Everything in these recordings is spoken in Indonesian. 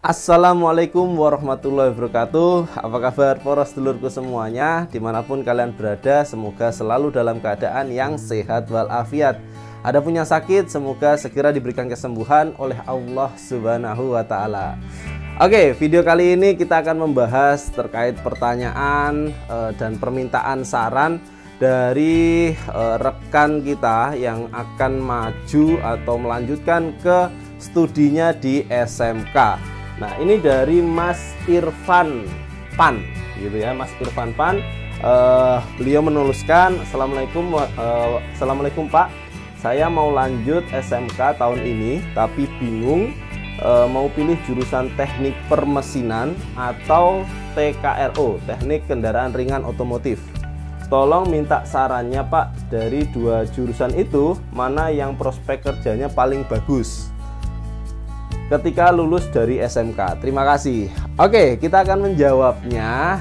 Assalamualaikum warahmatullahi wabarakatuh. Apa kabar para sedulurku semuanya, dimanapun kalian berada, semoga selalu dalam keadaan yang sehat walafiat. Ada punya sakit, semoga segera diberikan kesembuhan oleh Allah Subhanahu wa Ta'ala. Oke, video kali ini kita akan membahas terkait pertanyaan dan permintaan saran dari rekan kita yang akan maju atau melanjutkan ke studinya di SMK. Nah, ini dari Mas Irfan Pan, gitu ya, Mas Irfan Pan. Beliau menuliskan, Assalamualaikum Pak, saya mau lanjut SMK tahun ini, tapi bingung mau pilih jurusan teknik permesinan atau TKRO, teknik kendaraan ringan otomotif. Tolong minta sarannya Pak, dari dua jurusan itu mana yang prospek kerjanya paling bagus ketika lulus dari SMK. Terima kasih. Oke, kita akan menjawabnya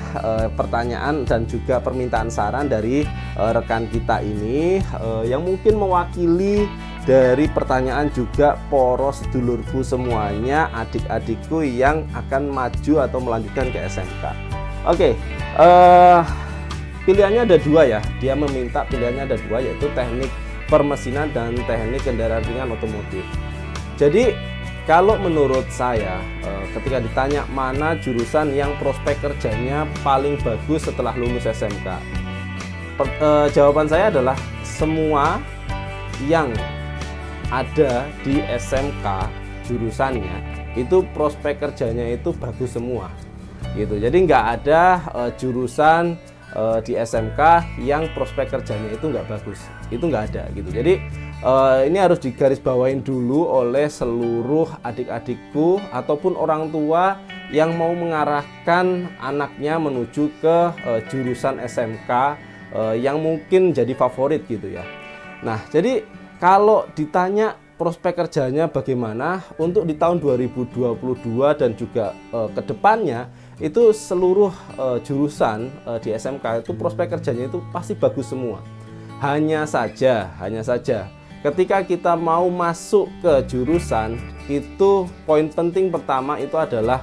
pertanyaan dan juga permintaan saran dari rekan kita ini yang mungkin mewakili dari pertanyaan juga poros sedulurku semuanya, adik-adikku yang akan maju atau melanjutkan ke SMK. Oke, pilihannya ada dua ya. Dia meminta pilihannya ada dua, yaitu teknik permesinan dan teknik kendaraan ringan otomotif. Jadi kalau menurut saya, ketika ditanya mana jurusan yang prospek kerjanya paling bagus setelah lulus SMK, jawaban saya adalah semua yang ada di SMK jurusannya itu prospek kerjanya itu bagus semua, gitu. Jadi nggak ada jurusan di SMK yang prospek kerjanya itu nggak bagus, itu nggak ada, gitu. Jadi ini harus digarisbawain dulu oleh seluruh adik-adikku ataupun orang tua yang mau mengarahkan anaknya menuju ke jurusan SMK yang mungkin jadi favorit, gitu ya. Nah, jadi kalau ditanya prospek kerjanya bagaimana untuk di tahun 2022 dan juga ke depannya, itu seluruh jurusan di SMK itu prospek kerjanya itu pasti bagus semua. Hanya saja ketika kita mau masuk ke jurusan, itu poin penting pertama itu adalah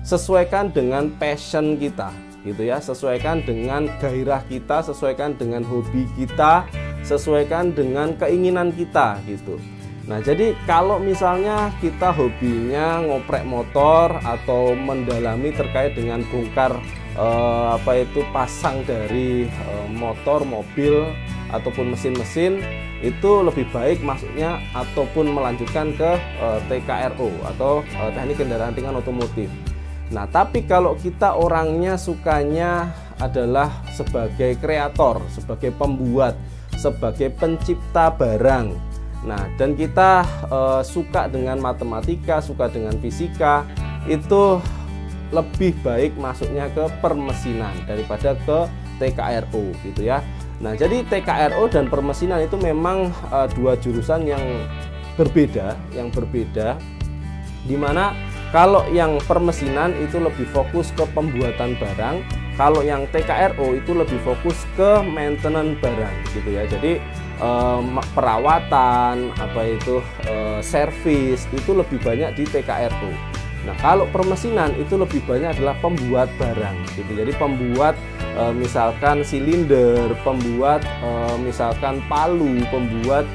sesuaikan dengan passion kita, gitu ya. Sesuaikan dengan gairah kita, sesuaikan dengan hobi kita, sesuaikan dengan keinginan kita, gitu. Nah, jadi kalau misalnya kita hobinya ngoprek motor atau mendalami terkait dengan bongkar pasang dari motor, mobil ataupun mesin-mesin, itu lebih baik masuknya ataupun melanjutkan ke TKRO atau teknik kendaraan ringan otomotif. Nah, tapi kalau kita orangnya sukanya adalah sebagai kreator, sebagai pembuat, sebagai pencipta barang, nah, dan kita suka dengan matematika, suka dengan fisika, itu lebih baik masuknya ke permesinan daripada ke TKRO, gitu ya. Nah, jadi TKRO dan permesinan itu memang dua jurusan yang berbeda, dimana kalau yang permesinan itu lebih fokus ke pembuatan barang, kalau yang TKRO itu lebih fokus ke maintenance barang, gitu ya. Jadi perawatan, servis itu lebih banyak di TKRO. Nah, kalau permesinan itu lebih banyak adalah pembuat barang, gitu. Jadi pembuat misalkan silinder, pembuat misalkan palu, pembuat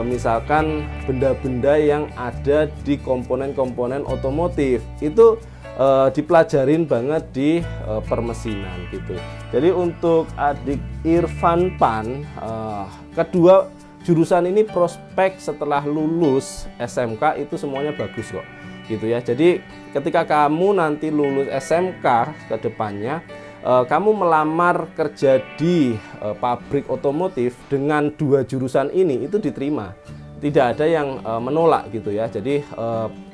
misalkan benda-benda yang ada di komponen-komponen otomotif, itu dipelajarin banget di permesinan, gitu. Jadi untuk adik Irfan Pan, kedua jurusan ini prospek setelah lulus SMK itu semuanya bagus kok, gitu ya. Jadi ketika kamu nanti lulus SMK ke depannya, kamu melamar kerja di pabrik otomotif dengan dua jurusan ini itu diterima, tidak ada yang menolak, gitu ya. Jadi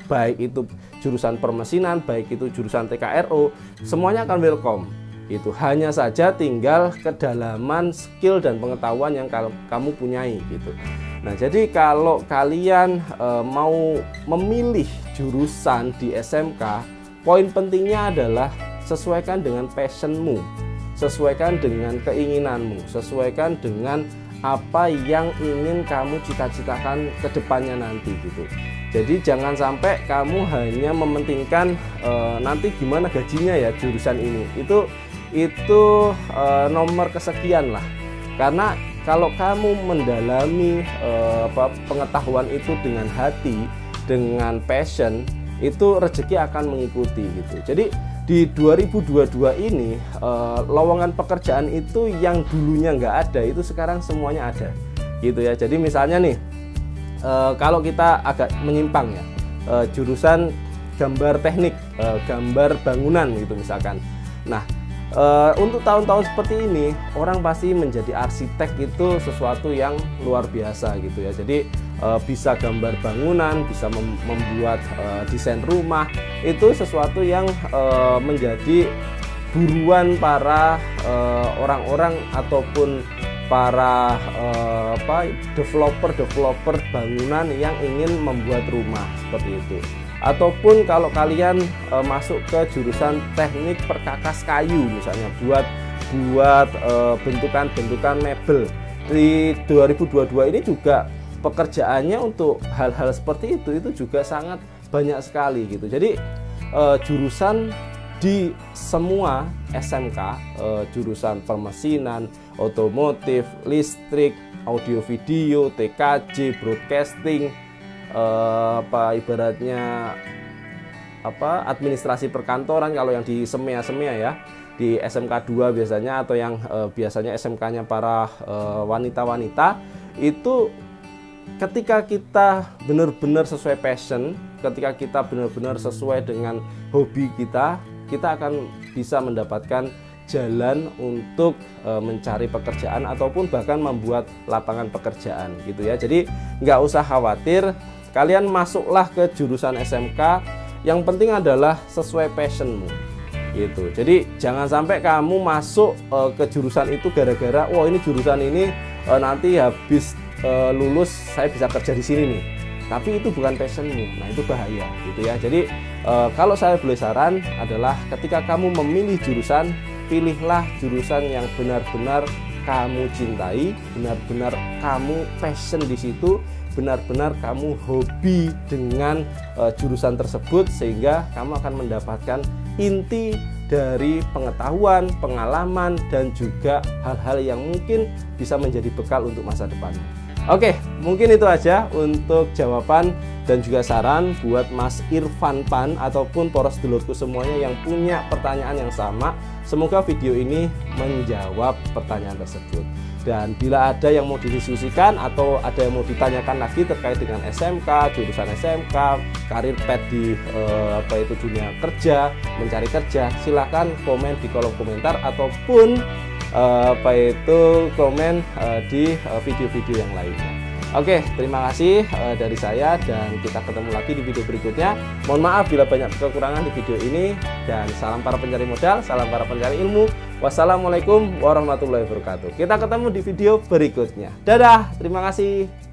baik itu jurusan permesinan, baik itu jurusan TKRO, semuanya akan welcome. Itu hanya saja tinggal kedalaman skill dan pengetahuan yang kamu punyai, gitu. Nah, jadi kalau kalian mau memilih jurusan di SMK, poin pentingnya adalah sesuaikan dengan passionmu, sesuaikan dengan keinginanmu, sesuaikan dengan apa yang ingin kamu cita-citakan ke depannya nanti, gitu. Jadi jangan sampai kamu hanya mementingkan nanti gimana gajinya ya jurusan ini. Itu nomor kesekian lah. Karena kalau kamu mendalami pengetahuan itu dengan hati, dengan passion, itu rezeki akan mengikuti gitu. Jadi di 2022 ini lowongan pekerjaan itu yang dulunya nggak ada itu sekarang semuanya ada gitu ya. Jadi misalnya nih kalau kita agak menyimpang ya, jurusan gambar teknik, gambar bangunan gitu misalkan. Nah, untuk tahun-tahun seperti ini orang pasti menjadi arsitek itu sesuatu yang luar biasa gitu ya. Jadi bisa gambar bangunan, bisa membuat desain rumah, itu sesuatu yang menjadi buruan para orang-orang ataupun para developer bangunan yang ingin membuat rumah seperti itu. Ataupun kalau kalian masuk ke jurusan teknik perkakas kayu misalnya, buat bentukan-bentukan mebel, di 2022 ini juga pekerjaannya untuk hal-hal seperti itu juga sangat banyak sekali gitu. Jadi jurusan di semua SMK, jurusan permesinan, otomotif, listrik, audio video, TKJ, broadcasting, ibaratnya administrasi perkantoran kalau yang di semea ya, di SMK 2 biasanya, atau yang biasanya SMK-nya para wanita-wanita, itu ketika kita benar-benar sesuai passion, ketika kita benar-benar sesuai dengan hobi kita akan bisa mendapatkan jalan untuk mencari pekerjaan ataupun bahkan membuat lapangan pekerjaan gitu ya. Jadi nggak usah khawatir, kalian masuklah ke jurusan SMK, yang penting adalah sesuai passionmu gitu. Jadi jangan sampai kamu masuk ke jurusan itu gara-gara wah ini jurusan ini nanti habis lulus saya bisa kerja di sini nih, tapi itu bukan passionmu. Nah, itu bahaya gitu ya. Jadi kalau saya boleh saran adalah ketika kamu memilih jurusan, pilihlah jurusan yang benar-benar kamu cintai, benar-benar kamu passion di situ, benar-benar kamu hobi dengan jurusan tersebut, sehingga kamu akan mendapatkan inti dari pengetahuan, pengalaman, dan juga hal-hal yang mungkin bisa menjadi bekal untuk masa depanmu. Oke, mungkin itu aja untuk jawaban dan juga saran buat Mas Irfan Pan ataupun poros dulurku semuanya yang punya pertanyaan yang sama. Semoga video ini menjawab pertanyaan tersebut. Dan bila ada yang mau didiskusikan atau ada yang mau ditanyakan lagi terkait dengan SMK, jurusan SMK, karir path di dunia kerja, mencari kerja, silahkan komen di kolom komentar ataupun komen di video-video yang lainnya. Oke, terima kasih dari saya, dan kita ketemu lagi di video berikutnya. Mohon maaf bila banyak kekurangan di video ini, dan salam para pencari modal, salam para pencari ilmu. Wassalamualaikum warahmatullahi wabarakatuh. Kita ketemu di video berikutnya. Dadah, terima kasih.